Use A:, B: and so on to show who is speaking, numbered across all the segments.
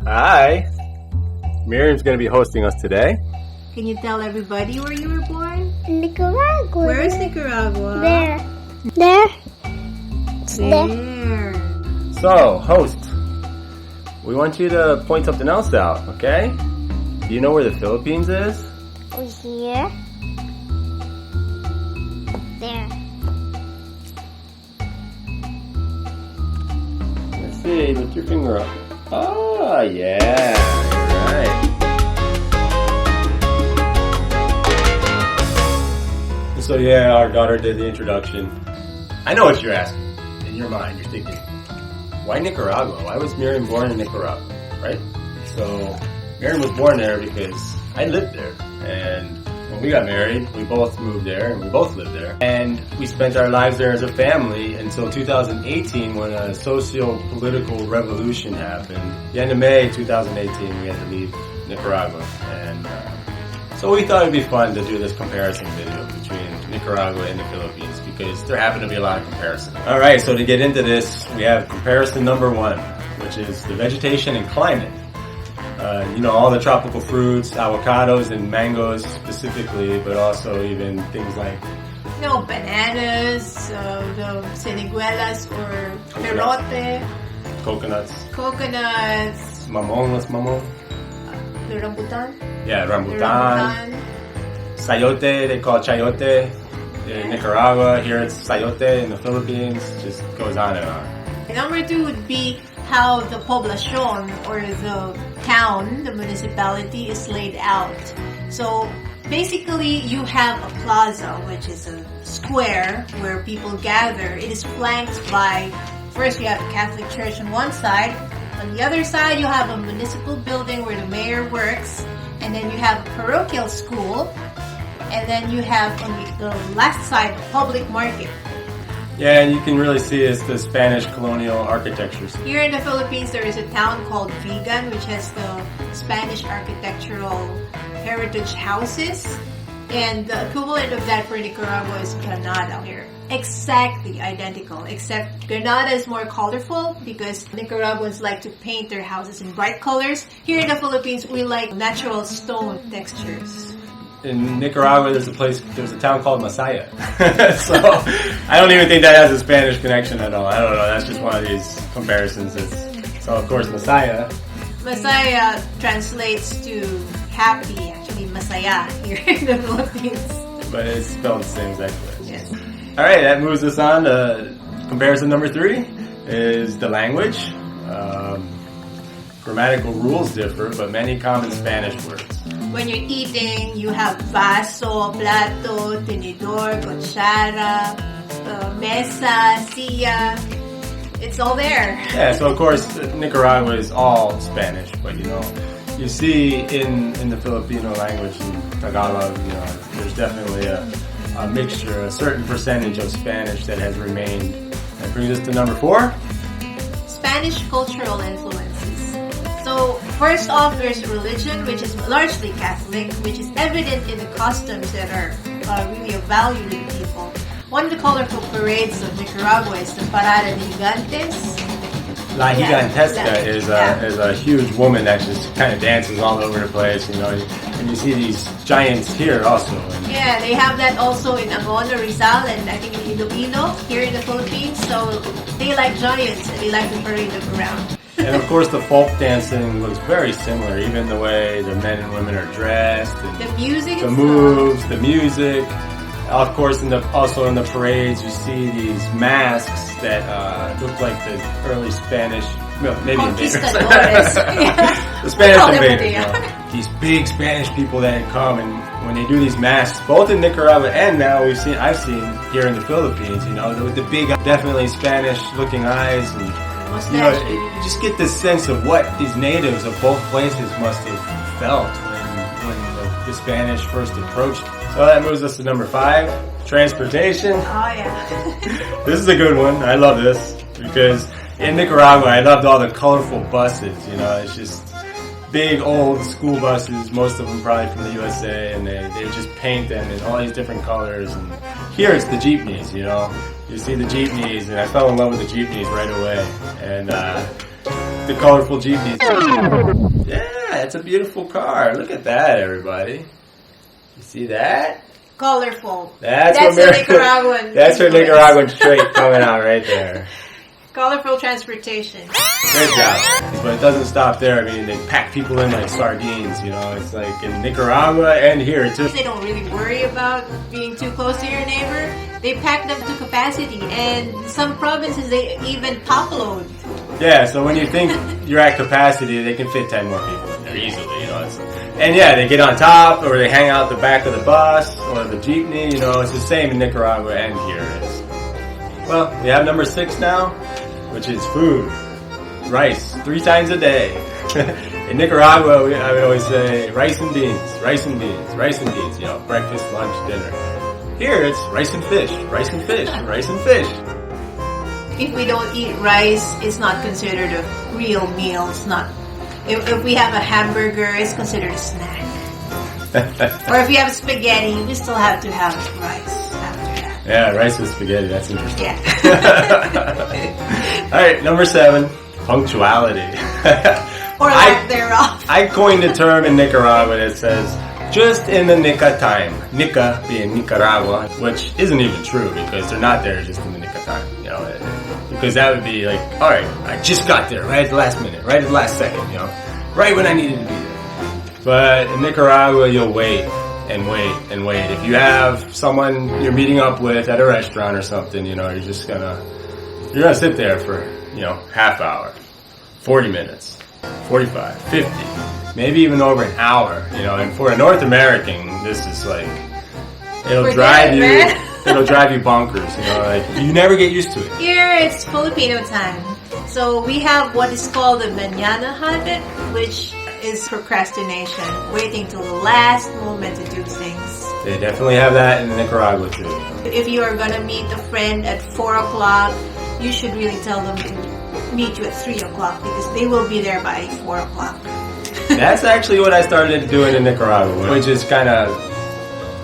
A: Hi. Miriam's going to be hosting us today.
B: Can you tell everybody where you were born?
C: Nicaragua.
B: Where is Nicaragua?
C: There. There.
B: There.
A: So, host, we want you to point something else out, okay? Do you know where the Philippines is?
C: Here. There.
A: Let's see, lift your finger up. Oh, yeah, right. So yeah, our daughter did the introduction. I know what you're asking. In your mind, you're thinking, why Nicaragua? Why was Miriam born in Nicaragua, right? So Miriam was born there because I lived there. And when we got married, we both moved there and we both lived there. And we spent our lives there as a family until 2018 when a socio-political revolution happened. The end of May 2018, we had to leave Nicaragua. And so we thought it'd be fun to do this comparison video between Nicaragua and the Philippines because there happen to be a lot of comparisons. Alright, so to get into this, we have comparison number 1, which is the vegetation and climate. All the tropical fruits, avocados and mangoes specifically, but also even things like
B: bananas, the siniguelas or perote,
A: coconuts,
B: mamon,
A: what's mamon?
B: The rambutan.
A: Yeah, rambutan. Sayote, they call it chayote in Nicaragua. Here it's sayote in the Philippines. Just goes on and on.
B: Number 2 would be how the poblacion or the town, the municipality is laid out. So basically you have a plaza, which is a square where people gather. It is flanked by, first you have a Catholic church on one side. On the other side you have a municipal building where the mayor works. And then you have a parochial school. And then you have on the left side a public market.
A: Yeah, and you can really see it's the Spanish colonial architectures.
B: Here in the Philippines, there is a town called Vigan, which has the Spanish architectural heritage houses. And the equivalent of that for Nicaragua is Granada here. Exactly identical, except Granada is more colorful because Nicaraguans like to paint their houses in bright colors. Here in the Philippines, we like natural stone textures.
A: In Nicaragua, there's a town called Masaya. So, I don't even think that has a Spanish connection at all. I don't know, that's just one of these comparisons. So, of course, Masaya
B: translates to happy, actually, Masaya here in the Philippines.
A: But it's spelled the same exact way.
B: Yes.
A: Alright, that moves us on to comparison number 3, is the language. Grammatical rules differ, but many common Spanish words.
B: When you're eating, you have vaso, plato, tenedor, cuchara, mesa, silla. It's all there.
A: Yeah, so of course, Nicaragua is all Spanish, but you see in the Filipino language, in Tagalog, there's definitely a mixture, a certain percentage of Spanish that has remained. That brings us to number 4.
B: Spanish cultural influences. So, first off, there's religion, which is largely Catholic, which is evident in the customs that are really of value to the people. One of the colorful parades of Nicaragua is the Parada de Gigantes.
A: La Gigantesca is a huge woman that just kind of dances all over the place, and you see these giants here also.
B: Yeah, they have that also in Agona, Rizal, and I think in Iloilo, here in the Philippines. So they like giants and they like to parade them around.
A: And of course the folk dancing looks very similar, even the way the men and women are dressed, and
B: the music,
A: the moves, the music. Of course, also in the parades, you see these masks that look like the early Spanish, maybe invaders. The Spanish invaders. These big Spanish people that come, and when they do these masks, both in Nicaragua and now I've seen here in the Philippines, with the big, definitely Spanish-looking eyes, and you just get this sense of what these natives of both places must have felt when the Spanish first approached. So that moves us to number 5, transportation.
B: Oh yeah.
A: This is a good one. I love this because in Nicaragua, I loved all the colorful buses. It's just big old school buses, most of them probably from the USA, and they just paint them in all these different colors. And here it's the jeepneys, You see the jeepneys, and I fell in love with the jeepneys right away. And the colorful jeepneys. Yeah, it's a beautiful car. Look at that, everybody. You see that?
B: Colorful.
A: That's
B: a
A: what
B: Nicaraguan.
A: That's her Nicaraguan trait coming out right there.
B: Colorful transportation.
A: Great job. But it doesn't stop there. I mean, they pack people in like sardines, you know. It's like in Nicaragua and here too.
B: They don't really worry about being too close to your neighbor. They pack them to capacity, and some provinces they even top load.
A: Yeah, so when you think you're at capacity, they can fit 10 more people in there easily, you know. And yeah, they get on top, or they hang out the back of the bus, or the jeepney, you know. It's the same in Nicaragua and here. Well, we have number 6 now, which is food. Rice, 3 times a day. In Nicaragua, I would always say rice and beans, rice and beans, rice and beans, you know, breakfast, lunch, dinner. Here, it's rice and fish, rice and fish, rice and fish.
B: If we don't eat rice, it's not considered a real meal. It's not. If we have a hamburger, it's considered a snack. Or if you have spaghetti, we still have to have rice after that.
A: Yeah, rice with spaghetti. That's interesting.
B: Yeah.
A: All right, number 7, punctuality.
B: Or lack thereof.
A: I coined a term in Nicaragua that says, just in the Nica time. Nica being Nicaragua, which isn't even true because they're not there just in the Nica time. You know, because that would be like, all right, I just got there right at the last minute, right at the last second, you know, right when I needed to be there. But in Nicaragua, you'll wait and wait and wait. If you have someone you're meeting up with at a restaurant or something, you know, you're gonna sit there for, you know, half hour, 40 minutes, 45, 50, maybe even over an hour, you know. And for a North American, this is like, it'll drive you bonkers, you know, like you never get used to it.
B: Here it's Filipino time. So we have what is called the mañana habit, which is procrastination, waiting till the last moment to do things.
A: They definitely have that in Nicaragua too.
B: If you are gonna meet a friend at 4 o'clock, you should really tell them to meet you at 3 o'clock because they will be there by 4 o'clock.
A: That's actually what I started doing in Nicaragua, which is kind of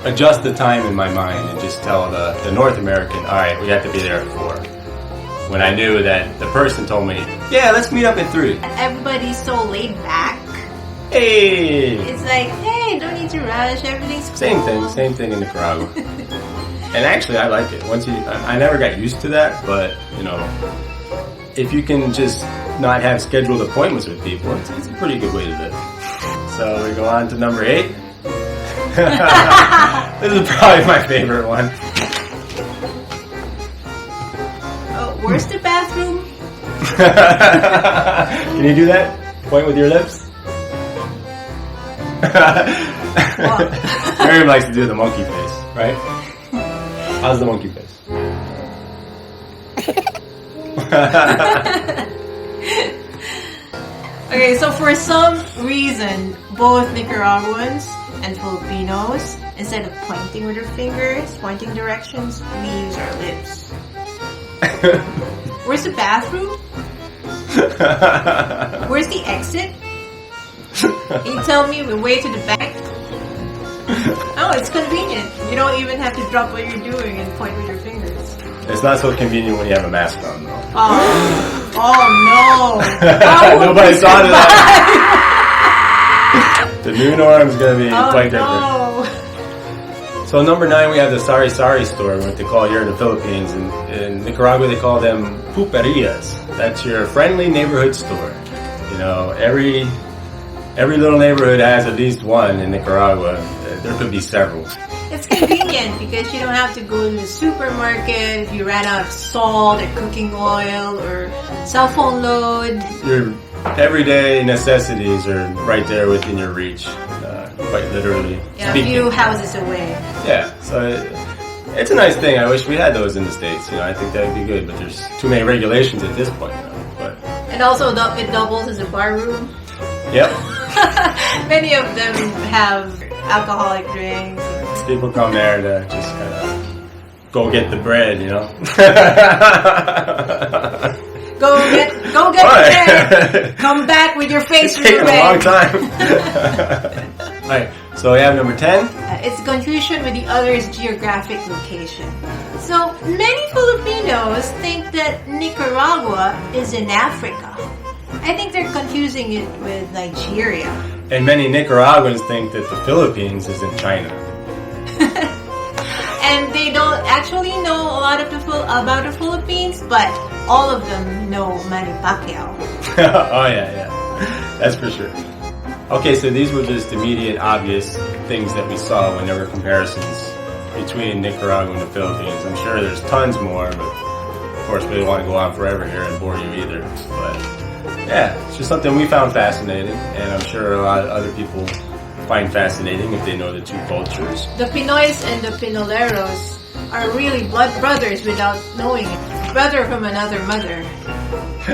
A: adjust the time in my mind and just tell the North American, all right, we have to be there at 4. When I knew that the person told me, yeah, let's meet up at 3.
B: Everybody's so laid back.
A: Hey!
B: It's like, hey, don't need to rush, everything's cool.
A: Same thing in Nicaragua. And actually, I like it. I never got used to that, but, you know, if you can just not have scheduled appointments with people, it's a pretty good way to live. So we go on to number 8. This is probably my favorite one.
B: Oh, where's the bathroom?
A: Can you do that? Point with your lips? Miriam likes to do the monkey face, right? How's the monkey face?
B: Okay, so for some reason, both Nicaraguans and Filipinos, instead of pointing with our fingers, pointing directions, we use our lips. Where's the bathroom? Where's the exit? Can you tell me the way to the back? Oh, it's convenient. You don't even have to drop what you're doing and point with your fingers.
A: It's not so convenient when you have a mask on, though.
B: Oh no!
A: Nobody saw that. The new norm is going to be quite different.
B: No.
A: So number 9, we have the Sari-sari store, what they call here in the Philippines. And in Nicaragua, they call them Pulperias. That's your friendly neighborhood store. You know, every little neighborhood has at least one in Nicaragua. There could be several.
B: It's convenient because you don't have to go to the supermarket if you ran out of salt or cooking oil or cell phone load.
A: Your everyday necessities are right there within your reach, quite literally.
B: Yeah, a few houses away.
A: Yeah, so it's a nice thing. I wish we had those in the States. You know, I think that would be good, but there's too many regulations at this point.
B: And also, it doubles as a bar room.
A: Yep.
B: Many of them have alcoholic drinks.
A: People come there to just kind of go get the bread, you know.
B: Go get the bread. Come back with your face
A: It's taking a long
B: red.
A: time. Alright, so we have number 10.
B: It's confusion with the other's geographic location. So many Filipinos think that Nicaragua is in Africa. I think they're confusing it with Nigeria.
A: And many Nicaraguans think that the Philippines is in China.
B: And they don't actually know a lot of about the Philippines, but all of them know Manny Pacquiao.
A: Oh yeah. That's for sure. Okay, so these were just immediate, obvious things that we saw when there were comparisons between Nicaragua and the Philippines. I'm sure there's tons more, but of course we don't want to go on forever here and bore you either. But yeah, it's just something we found fascinating, and I'm sure a lot of other people find fascinating if they know the two cultures.
B: The Pinoys and the Pinoleros are really blood brothers without knowing it. Brother from another mother.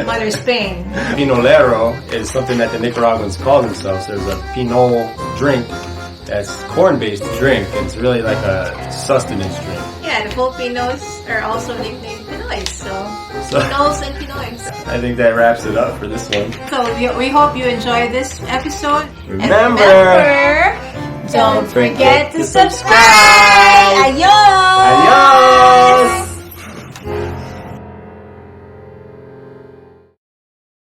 B: Mother Spain.
A: Pinolero is something that the Nicaraguans call themselves. There's a Pinol drink that's corn-based drink. It's really like a sustenance drink.
B: Yeah, the Filipinos are also nicknamed Pinoys, so Pinols and Pinoys.
A: I think that wraps it up for this one.
B: So we hope you enjoyed this episode.
A: Remember,
B: don't forget to subscribe! Adios!
A: Adios!